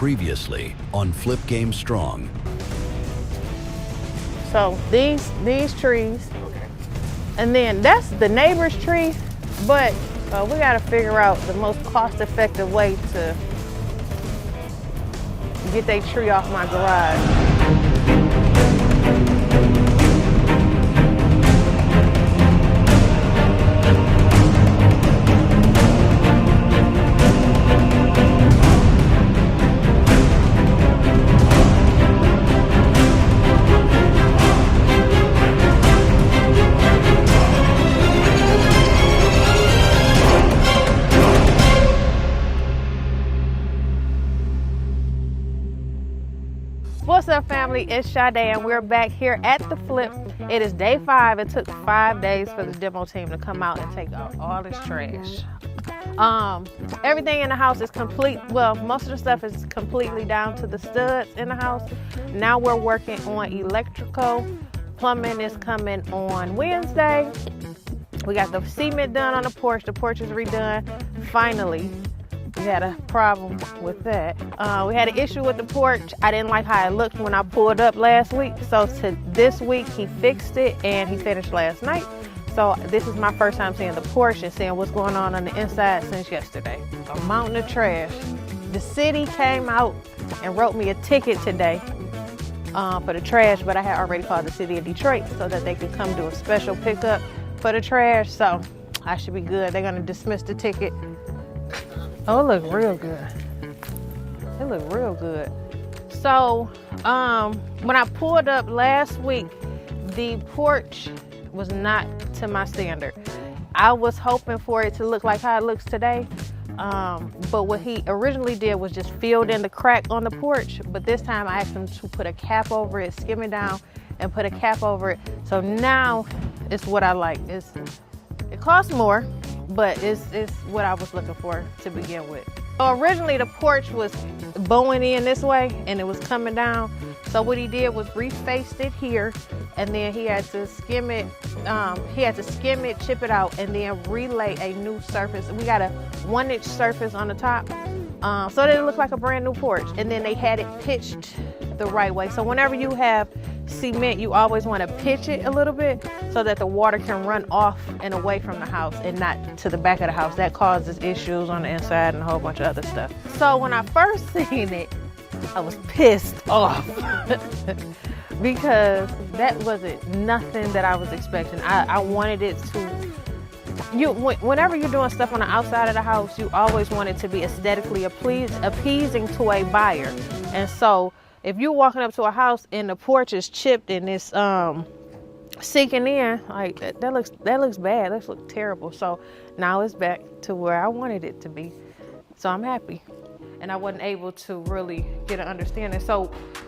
Previously on Flip Game Strong. So these trees, and then that's the neighbor's tree, but we got to figure out the most cost-effective way to get that tree off my garage. What's up, family? It's Sade and we're back here at the Flip. It is day 5. It took 5 days for the demo team to come out and take out all this trash. Everything in the house is complete. Well, most of the stuff is completely down to the studs in the house. Now we're working on electrical. Plumbing is coming on Wednesday. We got the cement done on the porch. The porch is redone. Finally. We had a problem with that. We had an issue with the porch. I didn't like how it looked when I pulled up last week. So to this week, he fixed it and he finished last night. So this is my first time seeing the porch and seeing what's going on the inside since yesterday. A mountain of trash. The city came out and wrote me a ticket today for the trash, but I had already called the city of Detroit so that they could come do a special pickup for the trash. So I should be good. They're gonna dismiss the ticket. Oh, it look real good. It look real good. So, when I pulled up last week, the porch was not to my standard. I was hoping for it to look like how it looks today. But what he originally did was just filled in the crack on the porch. But this time I asked him to put a cap over it, skim it down, and put a cap over it. So now it's what I like. It costs more, but it's what I was looking for to begin with. So originally the porch was bowing in this way and it was coming down. So what he did was refaced it here, and then he had to skim it, chip it out, and then relay a new surface. We got a 1-inch surface on the top, so that it looked like a brand new porch. And then they had it pitched the right way. So whenever you have cement, you always want to pitch it a little bit so that the water can run off and away from the house and not to the back of the house. That causes issues on the inside and a whole bunch of other stuff. So when I first seen it, I was pissed off because that wasn't nothing that I was expecting. I wanted it to, whenever you're doing stuff on the outside of the house, you always want it to be aesthetically appeasing to a buyer. And so if you're walking up to a house and the porch is chipped and it's sinking in, like that looks bad. That looks terrible. So now it's back to where I wanted it to be. So I'm happy. And I wasn't able to really get an understanding. So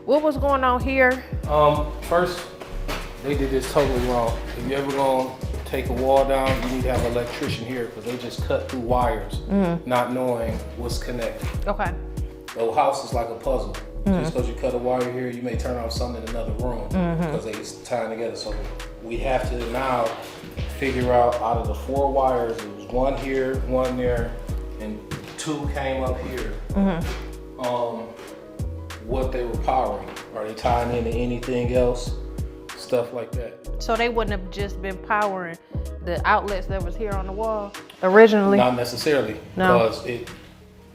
what was going on here? First, they did this totally wrong. If you ever gonna take a wall down, you need to have an electrician here because they just cut through wires, not knowing what's connected. Okay. The house is like a puzzle. Just because you cut a wire here, you may turn off something in another room because they tying together. So we have to now figure out of the 4 wires, it was 1 here, 1 there, and 2 came up here. What they were powering. Are they tying into anything else? Stuff like that. So they wouldn't have just been powering the outlets that was here on the wall originally? Not necessarily. No. Because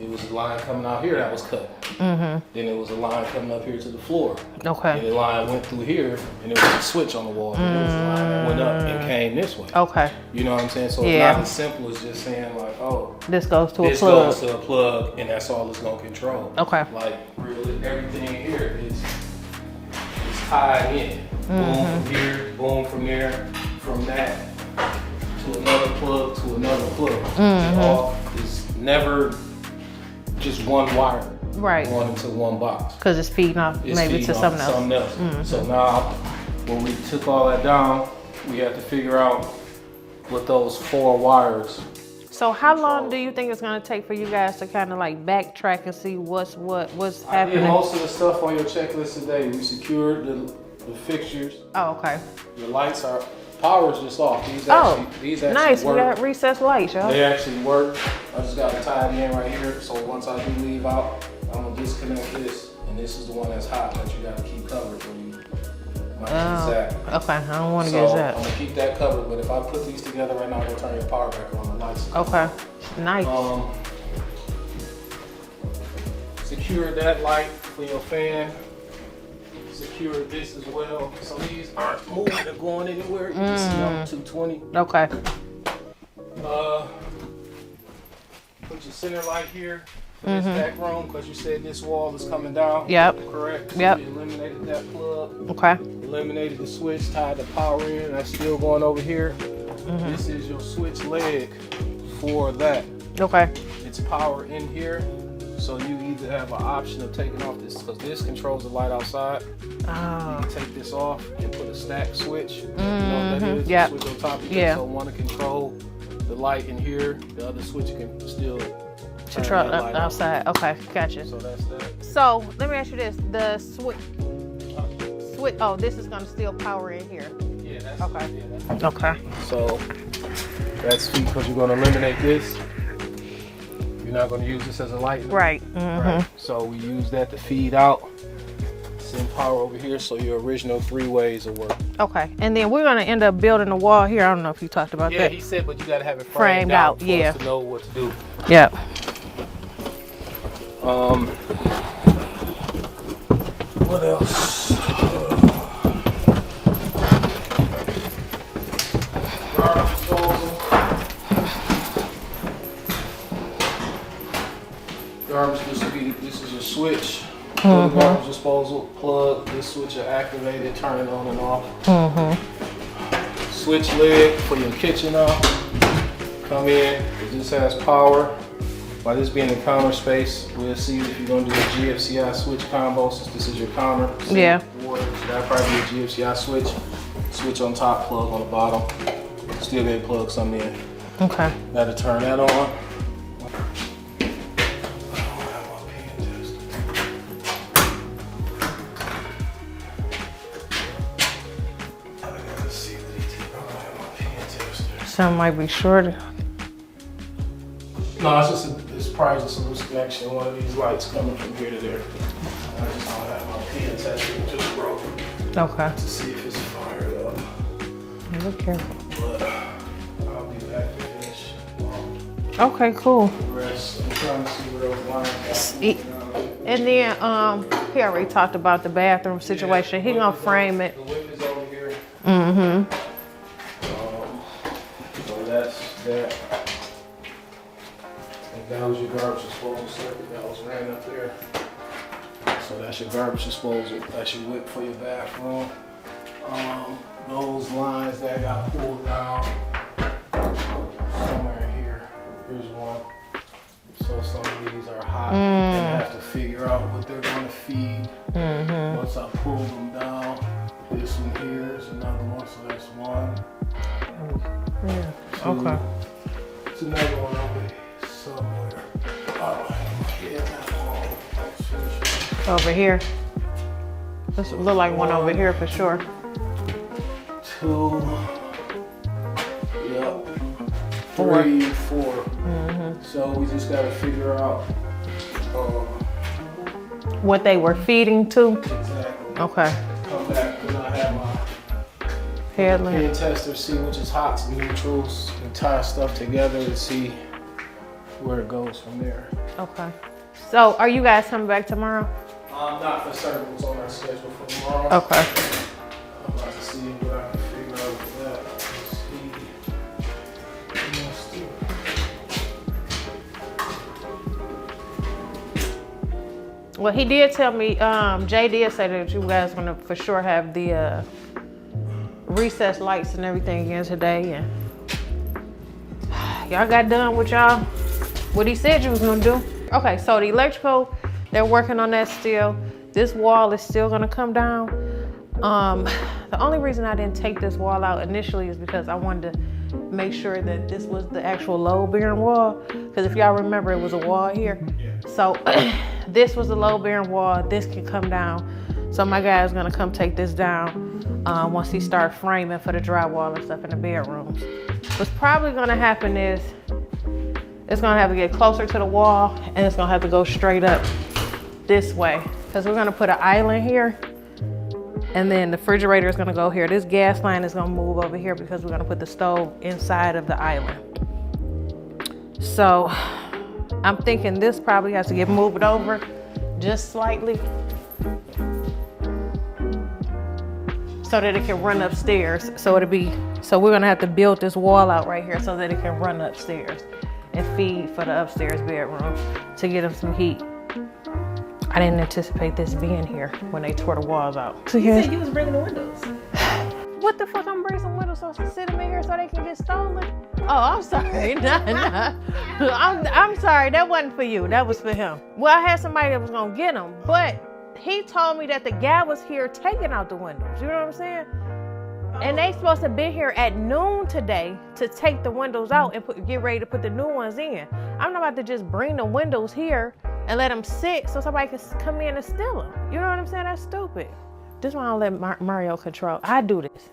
it was a line coming out here that was cut. Then it was a line coming up here to the floor. Okay. And the line went through here, and there was a switch on the wall. And there was a line that went up and came this way. Okay. You know what I'm saying? So it's not as simple as just saying like, oh, this goes to a plug. This goes to a plug, and that's all it's gonna control. Okay. Like really, everything here is tied in. Boom from here, boom from there, from that to another plug to another plug. It's never just one wire, going into one box. Because it's feeding off maybe to something else. So now, when we took all that down, we had to figure out what those 4 wires. So how long do you think it's going to take for you guys to kind of like backtrack and see what's happening? I did most of the stuff on your checklist today. We secured the fixtures. Oh, okay. The lights are, power is just off. These actually nice. work. We got recessed lights, y'all. They actually work. I just got to tie it in right here. So once I do leave out, I'm gonna disconnect this, and this is the one that's hot that you gotta keep covered or you might get zapped. Okay, I don't want to get So zapped. I'm gonna keep that covered, but if I put these together right now, I'm gonna turn your power back on. The lights. Okay, nice. Secure that light for your fan. Secure this as well. So these aren't moving or going anywhere. You can see I'm 220. Okay. Put your center light here for this back room because you said this wall is coming down. Yep. Correct? So Yep. we eliminated that plug. Okay. Eliminated the switch, tied the power in. That's still going over here. This is your switch leg for that. Okay. It's power in here. So you either have an option of taking off this, because this controls the light outside. Oh. You can take this off and put a stack switch. You know what that is? Yep. Switch on top of it. Yeah. So one to control the light in here. The other switch can still Control outside. Okay, gotcha. So that's that. So let me ask you this: the switch. Oh, this is gonna steal power in here. Yeah, that's Okay. Yeah, that's Okay. So that's because you're going to eliminate this. You're not going to use this as a light. Right. Right. So we use that to feed out, send power over here. So your original 3 ways of work. Okay. And then we're gonna end up building a wall here. I don't know if you talked about Yeah, that. he said, but you got to have it Framed framed out, out for yeah. us to know what to do. Yep. What else? Garbage disposal. This is your switch. For the garbage disposal plug. This switch will activate it, turn it on and off. Switch leg for your kitchen off. Come in. This has power. By this being the counter space, we'll see if you're gonna do a GFCI switch combo, since this is your counter. Yeah. Water, so that'll probably be a GFCI switch. Switch on top, plug on the bottom. Still get plug some in. Okay. Gotta turn that on. Some might be shorter. No, it's probably just a loose connection. One of these lights coming from here to there. I just don't have my pin tester, which is broken, Okay. to see if it's fired up. Look careful. But I'll be back to finish Okay, cool. the rest. I'm trying to see where those lines are. And then he already talked about the bathroom situation. He gonna frame it. The whip is over here. So that's that. And that was your garbage disposal circuit that was ran up there. So that's your garbage disposal. That's your whip for your bathroom. Those lines that got pulled down somewhere here. Here's one. So some of these are hot. And I have to figure out what they're gonna feed. Once I pull them down, this one here is another one. So that's one. Yeah. Two. Okay. It's another one over here somewhere. Yeah, that one. Let's finish it. Over here. This look like one over here for sure. 2. Yep. 4. 3, 4. So we just gotta figure out What they were feeding to. exactly. Okay. Come back when I have my Headlamp. pin tester, see which is hots and neutrals, and tie stuff together to see where it goes from there. Okay. So are you guys coming back tomorrow? Not for certain what's on our schedule for tomorrow. Okay. I'm about to see what I can figure out with that. Let's see. Well, he did tell me, Jay did say that you guys gonna for sure have the recessed lights and everything again today, and y'all got done with y'all what he said you was gonna do. Okay, so the electrical, they're working on that still. This wall is still gonna come down. The only reason I didn't take this wall out initially is because I wanted to make sure that this was the actual load bearing wall. Because if y'all remember, it was a wall here. So this was the load bearing wall. This can come down. So my guy is gonna come take this down once he start framing for the drywall and stuff in the bedrooms. What's probably gonna happen is it's gonna have to get closer to the wall and it's gonna have to go straight up this way because we're gonna put an island here, and then the refrigerator is gonna go here. This gas line is gonna move over here because we're gonna put the stove inside of the island. So I'm thinking this probably has to get moved over just slightly so that it can run upstairs. So we're gonna have to build this wall out right here so that it can run upstairs and feed for the upstairs bedroom to get them some heat. I didn't anticipate this being here when they tore the walls out. So You said you was bringing the windows. what the fuck? I'm bringing some windows so sit them in here so they can get stolen? Oh, I'm sorry. Nah. I'm sorry. That wasn't for you. That was for him. Well, I had somebody that was gonna get them, but he told me that the guy was here taking out the windows. You know what I'm saying? And they supposed to be here at noon today to take the windows out and get ready to put the new ones in. I'm not about to just bring the windows here and let them sit so somebody can come in and steal them. You know what I'm saying? That's stupid. This one I don't let Mario control. I do this.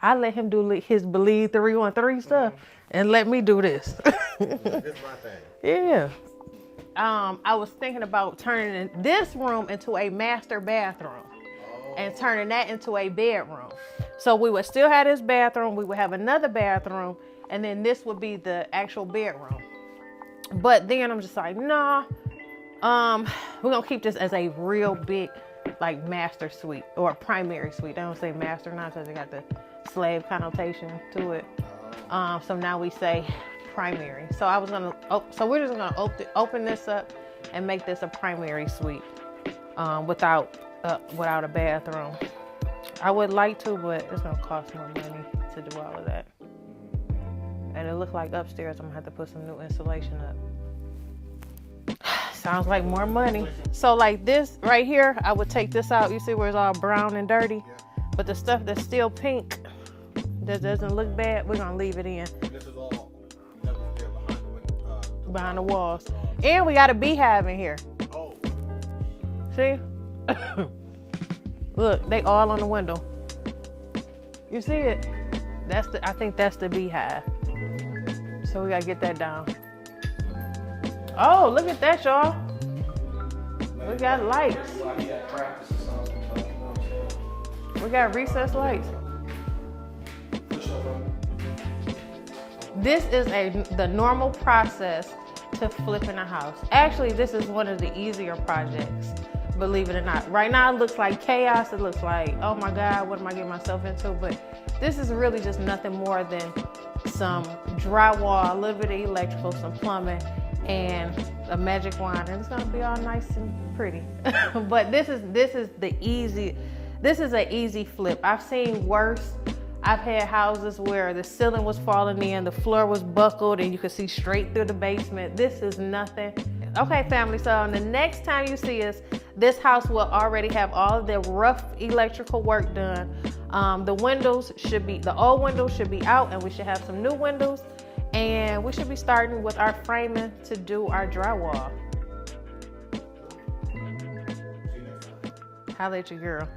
I let him do his Believe 313 stuff and let me do this. This my thing. Yeah. I was thinking about turning this room into a master bathroom and turning that into a bedroom. So we would still have this bathroom, we would have another bathroom, and then this would be the actual bedroom. But then I'm just like, nah, we're gonna keep this as a real big, like, master suite or a primary suite. I don't say master now because it got the slave connotation to it. So now we say primary. So so we're just gonna open this up and make this a primary suite without a bathroom. I would like to, but it's gonna cost more money to do all of that. And it looked like upstairs I'm gonna have to put some new insulation up. Sounds like more money. So like this right here, I would take this out. You see where it's all brown and dirty? But the stuff that's still pink, that doesn't look bad, we're gonna leave it in. This is all Behind the walls. And we got a beehive in here. Oh. See? Look, they all on the window. You see it? I think that's the beehive. So we gotta get that down. Oh, look at that, y'all. We got lights. We got recessed lights. This is the normal process to flipping a house. Actually, this is one of the easier projects, believe it or not. Right now it looks like chaos. It looks like, oh my God, what am I getting myself into? But this is really just nothing more than some drywall, a little bit of electrical, some plumbing, and a magic wand, and it's gonna be all nice and pretty. But this is an easy flip. I've seen worse. I've had houses where the ceiling was falling in, the floor was buckled, and you could see straight through the basement. This is nothing. Okay, family, so the next time you see us, this house will already have all of the rough electrical work done. The old windows should be out, and we should have some new windows, and we should be starting with our framing to do our drywall. Holla at your girl.